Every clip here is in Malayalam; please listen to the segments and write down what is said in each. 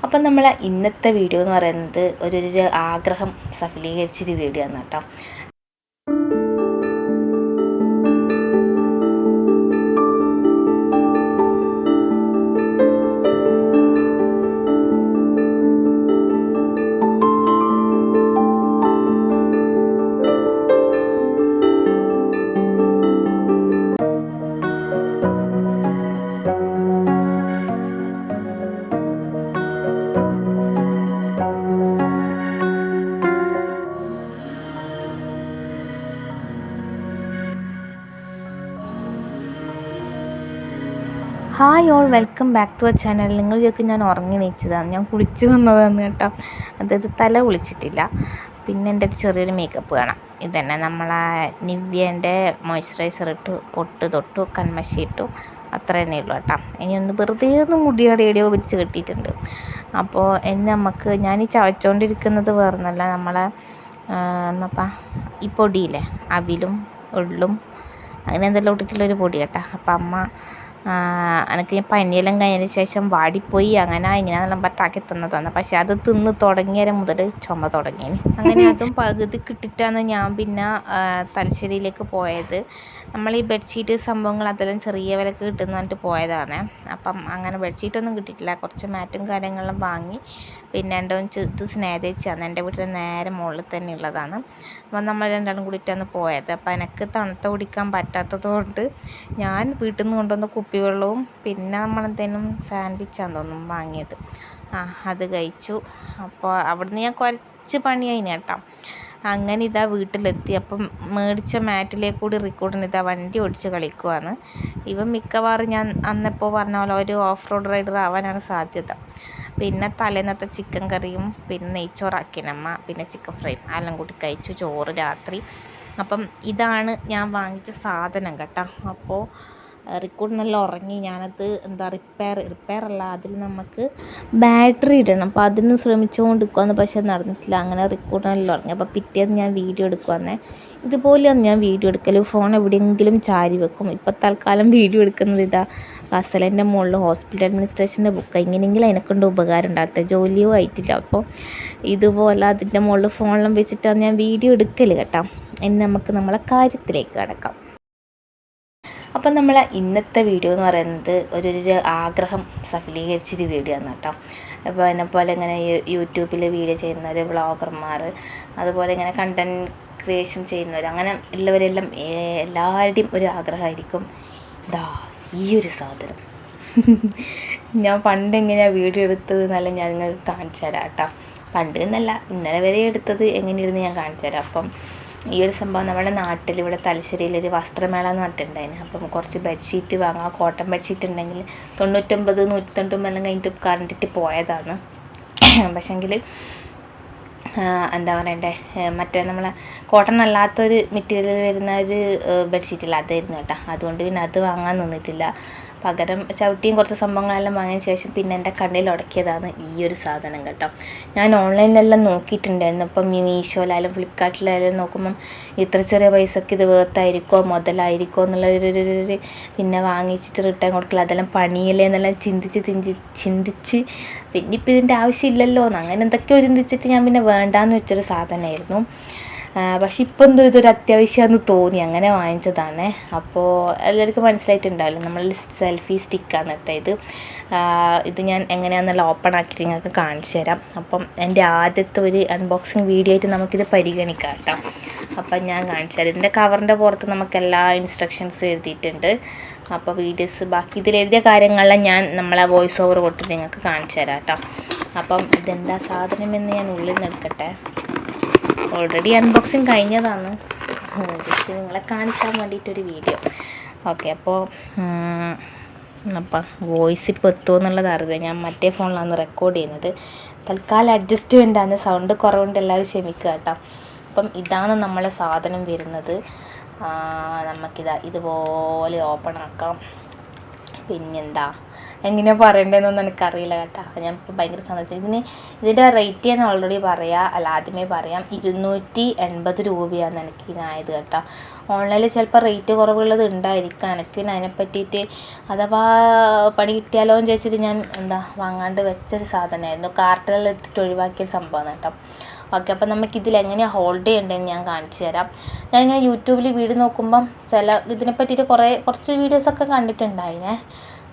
അപ്പം നമ്മൾ ഇന്നത്തെ വീഡിയോ എന്ന് പറയുന്നത് ഒരു ആഗ്രഹം സഫലീകരിച്ചൊരു വീഡിയോ ആണ് കേട്ടോ. Hi all, welcome back to our channel. നിങ്ങൾ ചോദിക്കും ഞാൻ ഉറങ്ങി നീച്ചതാണ്, ഞാൻ കുളിച്ച് വന്നതാണ് കേട്ടോ. അതായത് തല കുളിച്ചിട്ടില്ല. പിന്നെ എൻ്റെ ഒരു ചെറിയൊരു മേക്കപ്പ് കാണാം. ഇതന്നെ നമ്മളെ നിവ്യേൻ്റെ മോയ്സ്ചറൈസർ ഇട്ടു, പൊട്ട് തൊട്ടു, കൺമഷി ഇട്ടു, അത്ര തന്നെ ഉള്ളൂ കേട്ടോ. ഇനി ഒന്ന് വെറുതെ ഒന്ന് മുടിയുടെ എവിടെയോ പിടിച്ച് കെട്ടിയിട്ടുണ്ട്. അപ്പോൾ നമുക്ക് ഞാൻ ഈ ചവച്ചുകൊണ്ടിരിക്കുന്നത് വേറൊന്നല്ല, നമ്മളെ എന്നപ്പാ ഈ പൊടിയില്ലേ, അവിലും ഉള്ളും അങ്ങനെ എന്തെല്ലാം ഇട്ടിട്ടുള്ളൊരു പൊടി കേട്ടോ. അപ്പം അമ്മ എനിക്ക് പനിയെല്ലാം കഴിഞ്ഞതിന് ശേഷം വാടിപ്പോയി അങ്ങനെ ഇങ്ങനെയെന്നെല്ലാം പറ്റാക്കി തന്നതാണ്. പക്ഷെ അത് തിന്ന് തുടങ്ങിയ മുതൽ ചുമ തുടങ്ങി. അങ്ങനെ അതും പകുതി കിട്ടിയിട്ടാണ് ഞാൻ പിന്നെ തലശ്ശേരിയിലേക്ക് പോയത്. നമ്മൾ ഈ ബെഡ്ഷീറ്റ് സംഭവങ്ങൾ അതെല്ലാം ചെറിയ വിലക്ക് കിട്ടുന്ന പറഞ്ഞിട്ട് പോയതാണ്. അപ്പം അങ്ങനെ ബെഡ്ഷീറ്റൊന്നും കിട്ടിയിട്ടില്ല, കുറച്ച് മാറ്റും കാര്യങ്ങളെല്ലാം വാങ്ങി. പിന്നെ എൻ്റെ ഇത് സ്നേഹിച്ചാണ്, എൻ്റെ വീട്ടിൽ നേരെ മുകളിൽ തന്നെ ഉള്ളതാണ്. അപ്പം നമ്മൾ രണ്ടാളും കൂടിയിട്ടാണ് പോയത്. അപ്പം എനിക്ക് തണുത്ത കുടിക്കാൻ പറ്റാത്തത് കൊണ്ട് ഞാൻ വീട്ടിൽ നിന്ന് കൊണ്ടുവന്ന കുപ്പിവെള്ളവും പിന്നെ നമ്മളെന്തെങ്കിലും സാൻഡ്വിച്ചാന്ന് തോന്നും വാങ്ങിയത്, അത് കഴിച്ചു. അപ്പോൾ അവിടുന്ന് ഞാൻ കുറച്ച് പണിയായിന് കേട്ടോ. അങ്ങനെ ഇതാ വീട്ടിലെത്തി. അപ്പം മേടിച്ച മാറ്റിലേക്ക് കൂടി റിക്കോർഡിന് ഇതാ വണ്ടി ഓടിച്ച് കളിക്കുവാണ്. ഇവൻ മിക്കവാറും ഞാൻ അന്നെപ്പോൾ പറഞ്ഞ പോലെ ഒരു ഓഫ് റോഡ് റൈഡർ ആവാനാണ് സാധ്യത. പിന്നെ തലേന്നത്തെ ചിക്കൻ കറിയും പിന്നെ നെയ്ച്ചോറാക്കിനമ്മ, പിന്നെ ചിക്കൻ ഫ്രൈ എല്ലാം കൂടി കഴിച്ചു, ചോറ് രാത്രി. അപ്പം ഇതാണ് ഞാൻ വാങ്ങിച്ച സാധനം കേട്ടോ. അപ്പോൾ റിക്കോർഡ് നല്ല ഉറങ്ങി. ഞാനത് റിപ്പയർ അല്ല, അതിൽ നമുക്ക് ബാറ്ററി ഇടണം. അപ്പോൾ അതിന് ശ്രമിച്ചുകൊണ്ടിരിക്കുവാന്ന്, പക്ഷെ നടന്നിട്ടില്ല. അങ്ങനെ റിക്കോർഡ് നല്ല ഉറങ്ങി. അപ്പോൾ പിറ്റേന്ന് ഞാൻ വീഡിയോ എടുക്കുവാന്നേ. ഇതുപോലെയാണ് ഞാൻ വീഡിയോ എടുക്കൽ, ഫോൺ എവിടെയെങ്കിലും ചാരി വെക്കും. ഇപ്പോൾ തൽക്കാലം വീഡിയോ എടുക്കുന്നത് ഇതാ അസലേൻ്റെ മുകളിൽ ഹോസ്പിറ്റൽ അഡ്മിനിസ്ട്രേഷൻ്റെ ബുക്ക്, ഇങ്ങനെയെങ്കിലും അതിനെക്കൊണ്ട് ഉപകാരം ഉണ്ടാകട്ടെ, ജോലിയോ ആയിട്ടില്ല. അപ്പോൾ ഇതുപോലെ അതിൻ്റെ മുകളിൽ ഫോണെല്ലാം വെച്ചിട്ടാണ് ഞാൻ വീഡിയോ എടുക്കൽ കേട്ടോ. ഇനി നമുക്ക് നമ്മളെ കാര്യത്തിലേക്ക് കിടക്കാം. അപ്പം നമ്മൾ ഇന്നത്തെ വീഡിയോ എന്ന് പറയുന്നത് ഒരു ആഗ്രഹം സഫലീകരിച്ചൊരു വീഡിയോ ആണ് കേട്ടോ. അപ്പോൾ അതിനെപ്പോലെ ഇങ്ങനെ യൂട്യൂബിൽ വീഡിയോ ചെയ്യുന്നവർ, വ്ളോഗർമാർ, അതുപോലെ ഇങ്ങനെ കണ്ടൻറ് ക്രിയേഷൻ ചെയ്യുന്നവർ, അങ്ങനെ ഉള്ളവരെല്ലാം എല്ലാവരുടെയും ഒരു ആഗ്രഹമായിരിക്കും ദാ ഈ ഒരു സാധനം. ഞാൻ പണ്ട് എങ്ങനെയാണ് വീഡിയോ എടുത്തത് എന്നല്ല ഞാൻ നിങ്ങൾക്ക് കാണിച്ചു തരാം കേട്ടോ. പണ്ട് എന്നല്ല, ഇന്നലെ വരെ എടുത്തത് എങ്ങനെയിരുന്ന് ഞാൻ കാണിച്ചു തരാം. അപ്പം ഈ ഒരു സംഭവം നമ്മുടെ നാട്ടിൽ ഇവിടെ തലശ്ശേരിയിലൊരു വസ്ത്രമേള എന്ന് പറഞ്ഞിട്ടുണ്ടായിരുന്നു. അപ്പം കുറച്ച് ബെഡ്ഷീറ്റ് വാങ്ങാം, കോട്ടൺ ബെഡ്ഷീറ്റ് ഉണ്ടെങ്കിൽ 99, 199 എല്ലാം കഴിഞ്ഞിട്ട് കണ്ടിട്ട് പോയതാണ്. പക്ഷേങ്കിൽ എന്താ പറയണ്ടേ, മറ്റേ നമ്മളെ കോട്ടൺ അല്ലാത്തൊരു മെറ്റീരിയൽ വരുന്ന ഒരു ബെഡ്ഷീറ്റില്ല, അതായിരുന്നു കേട്ടോ. അതുകൊണ്ട് പിന്നെ അത് വാങ്ങാൻ നിന്നിട്ടില്ല. പകരം ചവിട്ടിയും കുറച്ച് സംഭവങ്ങളെല്ലാം വാങ്ങിയ ശേഷം പിന്നെ എൻ്റെ കണ്ണിൽ ഉടക്കിയതാണ് ഈ ഒരു സാധനം കേട്ടോ. ഞാൻ ഓൺലൈനിലെല്ലാം നോക്കിയിട്ടുണ്ടായിരുന്നു. അപ്പം ഈ മീഷോയിലായാലും ഫ്ലിപ്കാർട്ടിലായാലും നോക്കുമ്പം ഇത്ര ചെറിയ പൈസക്ക് ഇത് വേർത്തായിരിക്കോ മുതലായിരിക്കോ എന്നുള്ളൊരു പിന്നെ വാങ്ങിച്ചിട്ട് റിട്ടേൺ കൊടുക്കില്ല, അതെല്ലാം പണിയല്ലേ എന്നെല്ലാം ചിന്തിച്ച് പിന്നെ ഇപ്പം ഇതിൻ്റെ ആവശ്യമില്ലല്ലോ എന്ന് അങ്ങനെ എന്തൊക്കെയോ ചിന്തിച്ചിട്ട് ഞാൻ പിന്നെ വേണ്ടാന്ന് വെച്ചൊരു സാധനമായിരുന്നു. പക്ഷെ ഇപ്പോൾ എന്തോ ഇതൊരു അത്യാവശ്യമാണെന്ന് തോന്നി, അങ്ങനെ വാങ്ങിച്ചതാണ്. അപ്പോൾ എല്ലാവർക്കും മനസ്സിലായിട്ടുണ്ടാവില്ല, നമ്മൾ സെൽഫി സ്റ്റിക്കാണ് കേട്ടോ ഇത് ഞാൻ എങ്ങനെയാണെന്നുള്ള ഓപ്പൺ ആക്കിയിട്ട് നിങ്ങൾക്ക് കാണിച്ചു തരാം. അപ്പം എൻ്റെ ആദ്യത്തെ ഒരു അൺബോക്സിങ് വീഡിയോ ആയിട്ട് നമുക്കിത് പരിഗണിക്കാം കേട്ടോ. അപ്പം ഞാൻ കാണിച്ചു തരാം. ഇതിൻ്റെ കവറിൻ്റെ പുറത്ത് നമുക്ക് എല്ലാ ഇൻസ്ട്രക്ഷൻസും എഴുതിയിട്ടുണ്ട്. അപ്പോൾ വീഡിയോസ് ബാക്കി ഇതിലെഴുതിയ കാര്യങ്ങളെല്ലാം ഞാൻ നമ്മളെ വോയിസ് ഓവർ കൊടുത്തിട്ട് നിങ്ങൾക്ക് കാണിച്ചു തരാം കേട്ടോ. അപ്പം ഇതെന്താ സാധനമെന്ന് ഞാൻ ഉള്ളിൽ നിന്ന് എടുക്കട്ടെ. ഓൾറെഡി അൺബോക്സിങ് കഴിഞ്ഞതാണ്, ജസ്റ്റ് നിങ്ങളെ കാണിക്കാൻ വേണ്ടിയിട്ടൊരു വീഡിയോ. ഓക്കെ, അപ്പോൾ വോയിസ് ഇപ്പോൾ എത്തുമോ എന്നുള്ളത് അറിയില്ല, ഞാൻ മറ്റേ ഫോണിലാണ് റെക്കോർഡ് ചെയ്യുന്നത്. തൽക്കാലം അഡ്ജസ്റ്റ്മെൻ്റാണ്, സൗണ്ട് കുറവുണ്ട്, എല്ലാവരും ക്ഷമിക്കുക കേട്ടോ. അപ്പം ഇതാണ് നമ്മളെ സാധനം വരുന്നത്. നമുക്കിതാ ഇതുപോലെ ഓപ്പൺ ആക്കാം. പിന്നെന്താ എങ്ങനെയാണ് പറയേണ്ടതെന്നൊന്നും എനിക്കറിയില്ല കേട്ടോ. ഞാൻ ഇപ്പോൾ ഭയങ്കര സന്തോഷം. ഇതിൻ്റെ റേറ്റ് ഞാൻ ഓൾറെഡി ആദ്യമേ പറയാം, 280 രൂപയാണ് എനിക്ക് ഇതിനായത് കേട്ടോ. ഓൺലൈനിൽ ചിലപ്പോൾ റേറ്റ് കുറവുള്ളത് ഉണ്ടായിരിക്കാം. എനിക്ക് പിന്നെ അതിനെ പറ്റിയിട്ട് അഥവാ പണി കിട്ടിയാലോ എന്ന് ചോദിച്ചിട്ട് ഞാൻ വാങ്ങാണ്ട് വെച്ചൊരു സാധനമായിരുന്നു. കാർട്ടിലെല്ലാം ഇട്ടിട്ട് ഒഴിവാക്കിയ സംഭവമാണ് കേട്ടോ. ഓക്കെ, അപ്പോൾ നമുക്കിതിൽ എങ്ങനെയാണ് ഹോൾഡ് ചെയ്യേണ്ടതെന്ന് ഞാൻ കാണിച്ചു തരാം. ഞാനിങ്ങനെ യൂട്യൂബിൽ വീഡിയോ നോക്കുമ്പം ഇതിനെ പറ്റിയിട്ട് കുറച്ച് വീഡിയോസൊക്കെ കണ്ടിട്ടുണ്ടായിനെ.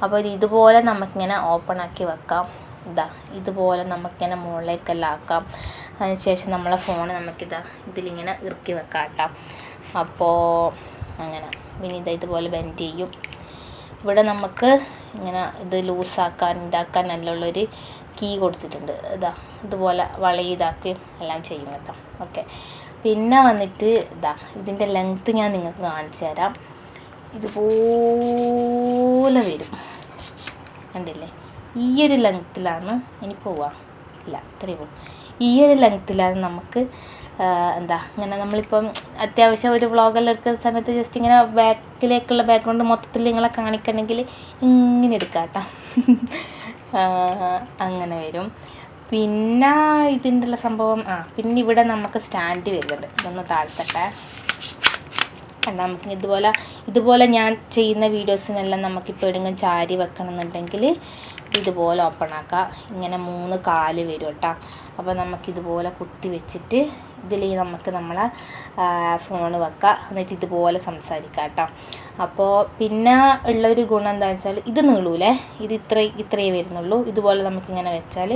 അപ്പോൾ ഇതുപോലെ നമുക്കിങ്ങനെ ഓപ്പൺ ആക്കി വെക്കാം. ഇതുപോലെ നമുക്കിങ്ങനെ മുകളിലേക്കെല്ലാം ആക്കാം. അതിനുശേഷം നമ്മളെ ഫോൺ ഇതിലിങ്ങനെ ഇറക്കി വെക്കാം കേട്ടോ. അപ്പോൾ അങ്ങനെ പിന്നെ ഇതുപോലെ ബെൻഡ് ചെയ്യും. ഇവിടെ നമുക്ക് ഇങ്ങനെ ഇത് ലൂസാക്കാൻ നല്ലുള്ളൊരു കീ കൊടുത്തിട്ടുണ്ട്. ഇതുപോലെ വളയിതാക്കുകയും എല്ലാം ചെയ്യും കേട്ടോ. ഓക്കെ, പിന്നെ വന്നിട്ട് ഇതിൻ്റെ ലെങ്ത്ത് ഞാൻ നിങ്ങൾക്ക് കാണിച്ചു തരാം. ഇതുപോലെ വരും, കണ്ടില്ലേ? ഈ ഒരു ലെങ്ത്തിലാണ് ഇനി പോവാം. ഇല്ല, ഇത്രയും പോകും. ഈ ഒരു ലെങ്ത്തിലാണ് നമുക്ക് ഇങ്ങനെ നമ്മളിപ്പം അത്യാവശ്യം ഒരു വ്ളോഗെല്ലാം എടുക്കുന്ന സമയത്ത് ജസ്റ്റ് ഇങ്ങനെ ബാക്കിലേക്കുള്ള ബാക്ക്ഗ്രൗണ്ട് മൊത്തത്തിൽ നിങ്ങളെ കാണിക്കണമെങ്കിൽ ഇങ്ങനെ എടുക്കാം കേട്ടോ. അങ്ങനെ വരും. പിന്നെ ഇതിൻ്റെ സംഭവം പിന്നെ ഇവിടെ നമുക്ക് സ്റ്റാൻഡ് വരുന്നുണ്ട്. ഇതൊന്ന് താഴ്ത്തട്ടെ. നമുക്ക് ഇതുപോലെ ഞാൻ ചെയ്യുന്ന വീഡിയോസിനെല്ലാം നമുക്കിപ്പോൾ എവിടെയെങ്കിലും ചാരി വെക്കണം എന്നുണ്ടെങ്കിൽ ഇതുപോലെ ഓപ്പൺ ആക്കാം. ഇങ്ങനെ 3 കാല് വരും കേട്ടോ. അപ്പോൾ നമുക്കിതുപോലെ കുത്തി വെച്ചിട്ട് ഇതിൽ നമുക്ക് നമ്മളെ ഫോൺ വെക്കാം. എന്നിട്ട് ഇതുപോലെ സംസാരിക്കാം കേട്ടോ. അപ്പോൾ പിന്നെ ഉള്ളൊരു ഗുണം എന്താണെന്ന് വെച്ചാൽ ഇത് നീളൂലേ, ഇത് ഇത്രയേ വരുന്നുള്ളൂ. ഇതുപോലെ നമുക്കിങ്ങനെ വെച്ചാൽ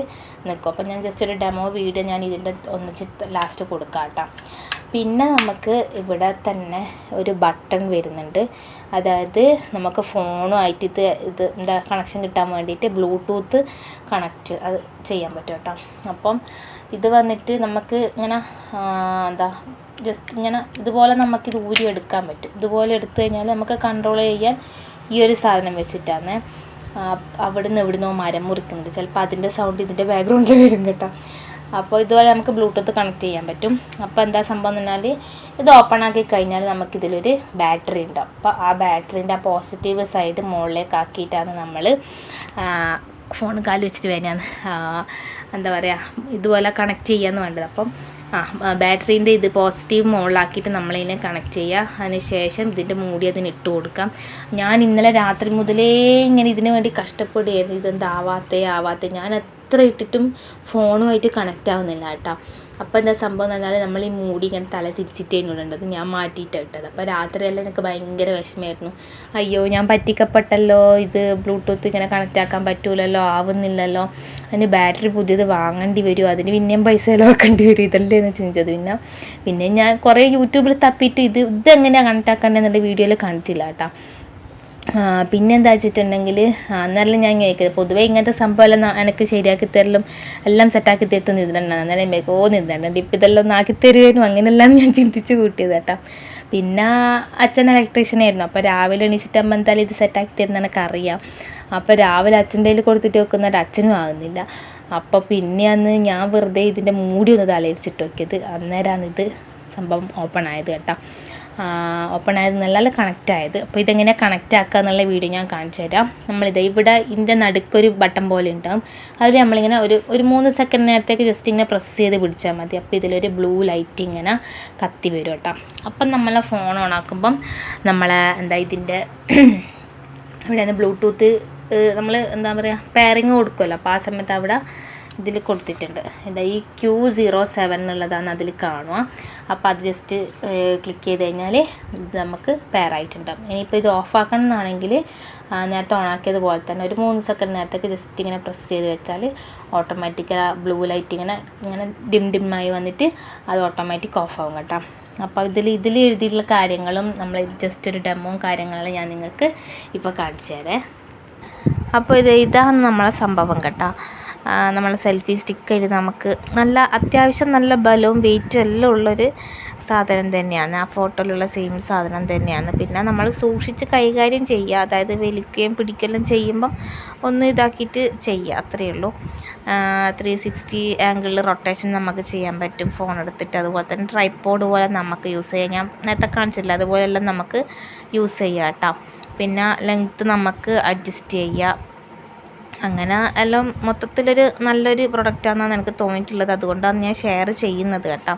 നിൽക്കും. അപ്പോൾ ഞാൻ ജസ്റ്റ് ഒരു ഡെമോ വീഡിയോ ഞാൻ ഇതിൻ്റെ ഒന്നിച്ച് ലാസ്റ്റ് കൊടുക്കാം കേട്ടോ. പിന്നെ നമുക്ക് ഇവിടെ തന്നെ ഒരു ബട്ടൺ വരുന്നുണ്ട്. അതായത് നമുക്ക് ഫോണുമായിട്ട് ഇത് കണക്ഷൻ കിട്ടാൻ വേണ്ടിയിട്ട് ബ്ലൂടൂത്ത് കണക്റ്റ് അത് ചെയ്യാൻ പറ്റും കേട്ടോ. അപ്പം ഇത് വന്നിട്ട് നമുക്ക് ഇങ്ങനെ ജസ്റ്റ് ഇങ്ങനെ ഇതുപോലെ നമുക്കിത് ഊരി എടുക്കാൻ പറ്റും. ഇതുപോലെ എടുത്തു കഴിഞ്ഞാൽ നമുക്ക് കൺട്രോൾ ചെയ്യാൻ ഈ ഒരു സാധനം വെച്ചിട്ടാണ്. അവിടുന്ന് എവിടുന്നോ മരം മുറിക്കുന്നുണ്ട്, ചിലപ്പോൾ അതിൻ്റെ സൗണ്ട് ഇതിൻ്റെ ബാക്ക്ഗ്രൗണ്ടിൽ വരും കേട്ടോ. അപ്പോൾ ഇതുപോലെ നമുക്ക് ബ്ലൂടൂത്ത് കണക്ട് ചെയ്യാൻ പറ്റും. അപ്പോൾ എന്താ സംഭവം എന്ന് പറഞ്ഞാൽ ഇത് ഓപ്പൺ ആക്കി കഴിഞ്ഞാൽ നമുക്കിതിലൊരു ബാറ്ററി ഉണ്ടാവും. അപ്പോൾ ആ ബാറ്ററീൻ്റെ പോസിറ്റീവ് സൈഡ് മുകളിലേക്ക് ആക്കിയിട്ടാണ് നമ്മൾ ഫോൺ കാല് വെച്ചിട്ട് വേനാണ് ഇതുപോലെ കണക്ട് ചെയ്യാമെന്ന് വേണ്ടത്. അപ്പം ബാറ്ററീൻ്റെ ഇത് പോസിറ്റീവ് മുകളിലാക്കിയിട്ട് നമ്മളിതിനെ കണക്ട് ചെയ്യുക. അതിന് ശേഷം ഇതിൻ്റെ മൂടി അതിന് ഇട്ട് കൊടുക്കാം. ഞാൻ ഇന്നലെ രാത്രി മുതലേ ഇങ്ങനെ ഇതിനു വേണ്ടി കഷ്ടപ്പെടുകയായിരുന്നു. ഇതെന്താവാത്തേ ഞാൻ എത്ര ഇട്ടിട്ടും ഫോണുമായിട്ട് കണക്റ്റ് ആവുന്നില്ല കേട്ടോ. അപ്പോൾ എന്താ സംഭവം എന്ന് പറഞ്ഞാൽ നമ്മൾ ഈ മൂടി ഇങ്ങനെ തല തിരിച്ചിട്ടേനു ഇടേണ്ടത്, ഞാൻ മാറ്റിയിട്ട് ഇട്ടത്. അപ്പോൾ രാത്രിയെല്ലാം എനിക്ക് ഭയങ്കര വിഷമമായിരുന്നു. അയ്യോ ഞാൻ പറ്റിക്കപ്പെട്ടല്ലോ, ഇത് ബ്ലൂടൂത്ത് ഇങ്ങനെ കണക്റ്റ് ആക്കാൻ പറ്റൂലല്ലോ, ആവുന്നില്ലല്ലോ, അതിന് ബാറ്ററി പുതിയത് വാങ്ങേണ്ടി വരും, അതിന് പിന്നെയും പൈസ ചിലവാക്കേണ്ടി വരും, ഇതല്ലേ എന്ന് ചിന്തിച്ചത്. പിന്നെ ഞാൻ കുറേ യൂട്യൂബിൽ തപ്പിയിട്ട് ഇതെങ്ങനെയാണ് കണക്റ്റ് ആക്കേണ്ടതെന്നുള്ള വീഡിയോയിൽ കാണിച്ചില്ല കേട്ടോ. പിന്നെ എന്താ വെച്ചിട്ടുണ്ടെങ്കിൽ അന്നേരം ഞാൻ കേൾക്കുന്നത് പൊതുവേ ഇങ്ങനത്തെ സംഭവമെല്ലാം എനിക്ക് ശരിയാക്കി തരലും എല്ലാം സെറ്റാക്കി തരുത്തുന്ന ഇതിലുണ്ടാണ്. അന്നേരം നിന്നുണ്ട് ഇപ്പം ഇതെല്ലാം ഒന്ന് ആക്കി തരുമായിരുന്നു, അങ്ങനെയെല്ലാം ഞാൻ ചിന്തിച്ച് കൂട്ടിയത് കേട്ടോ. പിന്നെ അച്ഛൻ ഇലക്ട്രീഷ്യനായിരുന്നു. അപ്പോൾ രാവിലെ എണീച്ചിട്ടാകുമ്പോൾ എന്തായാലും ഇത് സെറ്റാക്കി തരുന്ന എനിക്കറിയാം. അപ്പോൾ രാവിലെ അച്ഛൻ്റെ കയ്യിൽ കൊടുത്തിട്ട് വെക്കുന്നവർ അച്ഛനും ആകുന്നില്ല. അപ്പോൾ പിന്നെയാണ് ഞാൻ വെറുതെ ഇതിൻ്റെ മൂടി ഒന്ന് തലയിരിച്ചിട്ട് നോക്കിയത്. അന്നേരമാണ് ഇത് സംഭവം ഓപ്പൺ ആയത് കേട്ടോ. ഓപ്പൺ ആയത് നല്ല കണക്റ്റ് ആയത്. അപ്പോൾ ഇതെങ്ങനെയാണ് കണക്റ്റ് ആക്കുക എന്നുള്ള വീഡിയോ ഞാൻ കാണിച്ചു തരാം. ഇവിടെ ഇതിൻ്റെ നടുക്കൊരു ബട്ടൺ പോലെ ഉണ്ടാകും. അതിൽ നമ്മളിങ്ങനെ ഒരു 3 സെക്കൻഡ് നേരത്തേക്ക് ജസ്റ്റ് ഇങ്ങനെ പ്രസ് ചെയ്ത് പിടിച്ചാൽ മതി. അപ്പോൾ ഇതിലൊരു ബ്ലൂ ലൈറ്റ് ഇങ്ങനെ കത്തി വരും കേട്ടോ. അപ്പം നമ്മളെ ഫോൺ ഓൺ ആക്കുമ്പം നമ്മളെ ഇതിൻ്റെ ഇവിടെ ബ്ലൂടൂത്ത് നമ്മൾ പെയറിങ് കൊടുക്കുമല്ലോ. അപ്പോൾ ആ സമയത്ത് അവിടെ ഇതിൽ കൊടുത്തിട്ടുണ്ട്. ഈ Q07 എന്നുള്ളതാണ് അതിൽ കാണുക. അപ്പോൾ അത് ജസ്റ്റ് ക്ലിക്ക് ചെയ്ത് കഴിഞ്ഞാൽ ഇത് നമുക്ക് പെയറായിട്ടുണ്ടാകും. ഇനിയിപ്പോൾ ഇത് ഓഫാക്കണം എന്നാണെങ്കിൽ നേരത്തെ ഓണാക്കിയത് പോലെ തന്നെ ഒരു 3 സെക്കൻഡ് നേരത്തേക്ക് ജസ്റ്റ് ഇങ്ങനെ പ്രസ് ചെയ്ത് വെച്ചാൽ ഓട്ടോമാറ്റിക് ബ്ലൂ ലൈറ്റ് ഇങ്ങനെ ഡിമ്മായി വന്നിട്ട് അത് ഓട്ടോമാറ്റിക് ഓഫാകും കേട്ടോ. അപ്പോൾ ഇതിൽ എഴുതിയിട്ടുള്ള കാര്യങ്ങളും നമ്മൾ ജസ്റ്റ് ഒരു ഡെമോയും കാര്യങ്ങളും ഞാൻ നിങ്ങൾക്ക് ഇപ്പോൾ കാണിച്ചു തരാം. അപ്പോൾ ഇതാണ് നമ്മളെ സംഭവം കേട്ടോ. നമ്മളെ സെൽഫി സ്റ്റിക്കിൽ നമുക്ക് അത്യാവശ്യം നല്ല ബലവും വെയിറ്റും എല്ലാം ഉള്ളൊരു സാധനം തന്നെയാണ്. ആ ഫോട്ടോയിലുള്ള സെയിം സാധനം തന്നെയാണ്. പിന്നെ നമ്മൾ സൂക്ഷിച്ച് കൈകാര്യം ചെയ്യുക, അതായത് വലിക്കുകയും പിടിക്കുകയെല്ലാം ചെയ്യുമ്പം ഒന്ന് ഇതാക്കിയിട്ട് ചെയ്യുക, അത്രയേ ഉള്ളൂ. 360 ആംഗിളിൽ റൊട്ടേഷൻ നമുക്ക് ചെയ്യാൻ പറ്റും ഫോൺ എടുത്തിട്ട്. അതുപോലെ തന്നെ ട്രൈപോഡ് പോലെ നമുക്ക് യൂസ് ചെയ്യാം. ഞാൻ നേരത്തെ കാണിച്ചില്ല, അതുപോലെല്ലാം നമുക്ക് യൂസ് ചെയ്യാം കേട്ടോ. പിന്നെ ലെങ്ത്ത് നമുക്ക് അഡ്ജസ്റ്റ് ചെയ്യാം. അങ്ങനെ എല്ലാം മൊത്തത്തിലൊരു നല്ലൊരു പ്രൊഡക്റ്റാണെന്നാണ് എനിക്ക് തോന്നിയിട്ടുള്ളത്. അതുകൊണ്ടാണ് ഞാൻ ഷെയർ ചെയ്യുന്നത് കേട്ടോ.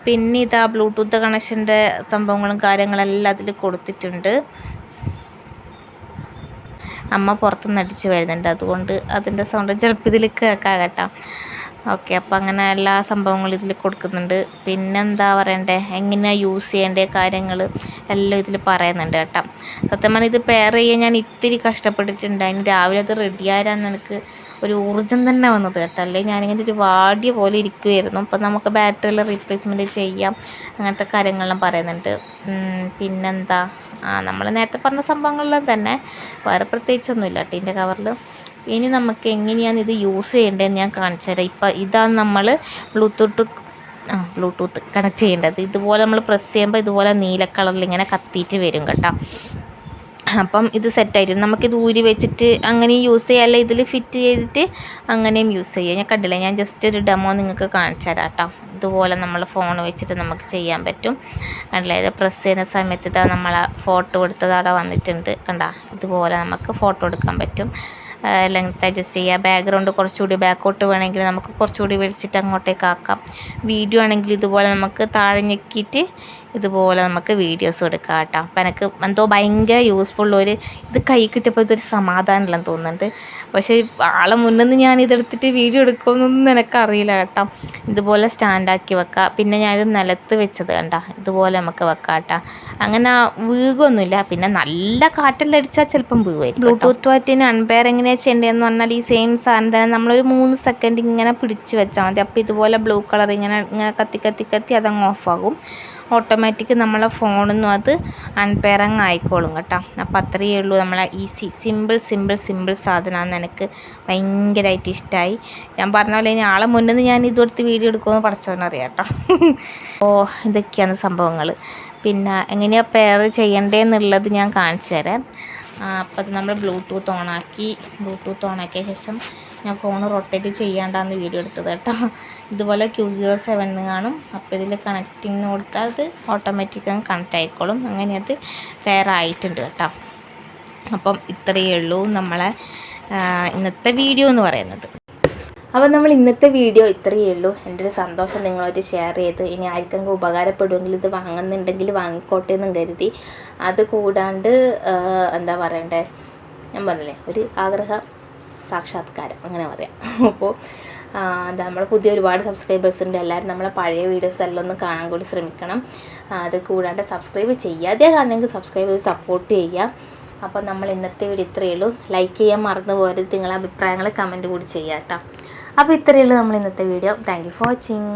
പിന്നെ ഇതാ ബ്ലൂടൂത്ത് കണക്ഷൻ്റെ സംഭവങ്ങളും കാര്യങ്ങളെല്ലാം അതിൽ കൊടുത്തിട്ടുണ്ട്. അമ്മ പുറത്തുനിന്ന് അടിച്ച് വരുന്നുണ്ട്, അതുകൊണ്ട് അതിൻ്റെ സൗണ്ട് ചിലപ്പോൾ ഇതിൽ കേൾക്കാം കേട്ടോ. ഓക്കെ, അപ്പോൾ അങ്ങനെ എല്ലാ സംഭവങ്ങളും ഇതിൽ കൊടുക്കുന്നുണ്ട്. പിന്നെന്താ പറയണ്ടേ, എങ്ങനെയാണ് യൂസ് ചെയ്യേണ്ട കാര്യങ്ങൾ എല്ലാം ഇതിൽ പറയുന്നുണ്ട് കേട്ടോ. സത്യം പറഞ്ഞാൽ ഇത് പെയർ ചെയ്യാൻ ഞാൻ ഇത്തിരി കഷ്ടപ്പെട്ടിട്ടുണ്ട്. അതിന് രാവിലെ അത് റെഡിയാകാൻ എനിക്ക് ഒരു ഊർജ്ജം തന്നെ വന്നത് കേട്ടോ. അല്ലെങ്കിൽ ഞാനിങ്ങനെ ഒരു വാടിയ പോലെ ഇരിക്കുമായിരുന്നു. അപ്പം നമുക്ക് ബാറ്ററിയിൽ റീപ്ലേസ്മെൻറ്റ് ചെയ്യാം, അങ്ങനത്തെ കാര്യങ്ങളെല്ലാം പറയുന്നുണ്ട്. പിന്നെന്താ, നമ്മൾ നേരത്തെ പറഞ്ഞ സംഭവങ്ങളെല്ലാം തന്നെ, വേറെ പ്രത്യേകിച്ചൊന്നുമില്ല കേട്ടോ ഇതിൻ്റെ കവറിൽ. ഇനി നമുക്ക് എങ്ങനെയാണ് ഇത് യൂസ് ചെയ്യേണ്ടതെന്ന് ഞാൻ കാണിച്ചു തരാം. ഇപ്പം ഇതാണ് നമ്മൾ ബ്ലൂടൂത്ത് കണക്ട് ചെയ്യേണ്ടത്. ഇതുപോലെ നമ്മൾ പ്രസ് ചെയ്യുമ്പോൾ ഇതുപോലെ നീല കളറിൽ ഇങ്ങനെ കത്തിയിട്ട് വരും കേട്ടോ. അപ്പം ഇത് സെറ്റായിട്ട് നമുക്കിത് ഊരി വെച്ചിട്ട് അങ്ങനെയും യൂസ് ചെയ്യാം, അല്ല ഇതിൽ ഫിറ്റ് ചെയ്തിട്ട് അങ്ങനെയും യൂസ് ചെയ്യാം. ഞാൻ കണ്ടില്ല, ഞാൻ ജസ്റ്റ് ഒരു ഡെമോ നിങ്ങൾക്ക് കാണിച്ചു തരാം കേട്ടോ. ഇതുപോലെ നമ്മൾ ഫോൺ വെച്ചിട്ട് നമുക്ക് ചെയ്യാൻ പറ്റും. കണ്ടില്ല, ഇത് പ്രസ് ചെയ്യുന്ന സമയത്ത് ഇതാ നമ്മളെ ഫോട്ടോ എടുത്തത് അവിടെ വന്നിട്ടുണ്ട്. കണ്ട, ഇതുപോലെ നമുക്ക് ഫോട്ടോ എടുക്കാൻ പറ്റും. ലെങ്ത് അഡ്ജസ്റ്റ് ചെയ്യുക. ബാക്ക്ഗ്രൗണ്ട് കുറച്ചുകൂടി ബാക്കോട്ട് വേണമെങ്കിൽ നമുക്ക് കുറച്ചുകൂടി വലിച്ചിട്ട് അങ്ങോട്ടേക്ക് ആക്കാം. വീഡിയോ ആണെങ്കിൽ ഇതുപോലെ നമുക്ക് താഴെ ഞെക്കിയിട്ട് ഇതുപോലെ നമുക്ക് വീഡിയോസ് എടുക്കാം കേട്ടോ. അപ്പം എനിക്ക് എന്തോ ഭയങ്കര യൂസ്ഫുള്ളൊരു ഇത് കൈ കിട്ടിയപ്പോൾ ഇതൊരു സമാധാനമില്ലെന്ന് തോന്നുന്നുണ്ട്. പക്ഷേ ആളെ മുന്നിൽ നിന്ന് ഞാൻ ഇതെടുത്തിട്ട് വീഡിയോ എടുക്കുമെന്നൊന്നും എനിക്കറിയില്ല കേട്ടോ. ഇതുപോലെ സ്റ്റാൻഡാക്കി വെക്കാം. പിന്നെ ഞാനിത് നിലത്ത് വെച്ചത് കണ്ട, ഇതുപോലെ നമുക്ക് വെക്കാം കേട്ടോ. അങ്ങനെ വീകൊന്നുമില്ല. പിന്നെ നല്ല കാറ്റെല്ലാം അടിച്ചാൽ ചിലപ്പം വീഴുമായിരിക്കും. ബ്ലൂടൂത്തുമായിട്ടിന് അൺപെയർ എങ്ങനെയാണ് ചെയ്യേണ്ടതെന്ന് പറഞ്ഞാൽ ഈ സെയിം സാധനം തന്നെ നമ്മളൊരു 3 സെക്കൻഡ് ഇങ്ങനെ പിടിച്ച് വെച്ചാൽ മതി. അപ്പോൾ ഇതുപോലെ ബ്ലൂ കളർ ഇങ്ങനെ കത്തി അതങ്ങ് ഓഫാകും. ഓട്ടോമാറ്റിക് നമ്മളെ ഫോണിൽ അത് അൺപെയറിങ് ആയിക്കോളും കേട്ടോ. അപ്പോൾ അത്രയേ ഉള്ളൂ. നമ്മളെ ഈസി സിമ്പിൾ സാധനമാണ്. എനിക്ക് ഭയങ്കരമായിട്ട് ഇഷ്ടമായി. ഞാൻ പറഞ്ഞ പോലെ ഇനി ആളെ മുന്നിൽ നിന്ന് ഞാൻ ഇതെടുത്ത് വീഡിയോ എടുക്കുമെന്ന് പഠിച്ചവനറിയാം കേട്ടോ. അപ്പോൾ ഇതൊക്കെയാണ് സംഭവങ്ങൾ. പിന്നെ എങ്ങനെയാണ് പെയർ ചെയ്യേണ്ടതെന്നുള്ളത് ഞാൻ കാണിച്ചു തരാം. അപ്പോൾ അത് നമ്മൾ ബ്ലൂടൂത്ത് ഓണാക്കിയ ശേഷം ഞാൻ ഫോൺ റൊട്ടേറ്റ് ചെയ്യാണ്ടാന്ന് വീഡിയോ എടുത്തത് കേട്ടോ. ഇതുപോലെ Q07 കാണും. അപ്പോൾ ഇതിൽ കണക്റ്റിങ്ങിന് കൊടുത്താൽ അത് ഓട്ടോമാറ്റിക്കായി കണക്റ്റ് ആയിക്കോളും. അങ്ങനെ അത് പെയർ ആയിട്ടുണ്ട് കേട്ടോ. അപ്പം ഇത്രയേ ഉള്ളൂ നമ്മളെ ഇന്നത്തെ വീഡിയോ എന്ന് പറയുന്നത്. അപ്പോൾ നമ്മൾ ഇന്നത്തെ വീഡിയോ ഇത്രയേ ഉള്ളൂ. എൻ്റെ ഒരു സന്തോഷം നിങ്ങളായിട്ട് ഷെയർ ചെയ്ത്, ഇനി ആർക്കെങ്കിലും ഉപകാരപ്പെടുമെങ്കിൽ ഇത് വാങ്ങുന്നുണ്ടെങ്കിൽ വാങ്ങിക്കോട്ടെ എന്നും കരുതി. അത് കൂടാണ്ട് എന്താ പറയണ്ടേ, ഞാൻ പറഞ്ഞില്ലേ, ഒരു ആഗ്രഹ സാക്ഷാത്കാരം അങ്ങനെ പറയാം. അപ്പോൾ എന്താ, നമ്മൾ പുതിയ ഒരുപാട് സബ്സ്ക്രൈബേഴ്സ് ഉണ്ട്. എല്ലാവരും നമ്മളെ പഴയ വീഡിയോസ് എല്ലാം ഒന്ന് കാണാൻ കൂടി ശ്രമിക്കണം. അത് കൂടാണ്ട് സബ്സ്ക്രൈബ് ചെയ്യാതെ കാണണമെങ്കിൽ സബ്സ്ക്രൈബ് ചെയ്ത് സപ്പോർട്ട് ചെയ്യാം. അപ്പോൾ നമ്മൾ ഇന്നത്തെ വീഡിയോ ഇത്രയേ ഉള്ളൂ. ലൈക്ക് ചെയ്യാൻ മറന്നു പോകരുത്. നിങ്ങളെ അഭിപ്രായങ്ങൾ കമൻറ്റ് കൂടി ചെയ്യാം കേട്ടോ. അപ്പോൾ ഇത്രയേ ഉള്ളൂ നമ്മൾ ഇന്നത്തെ video. Thank you for watching.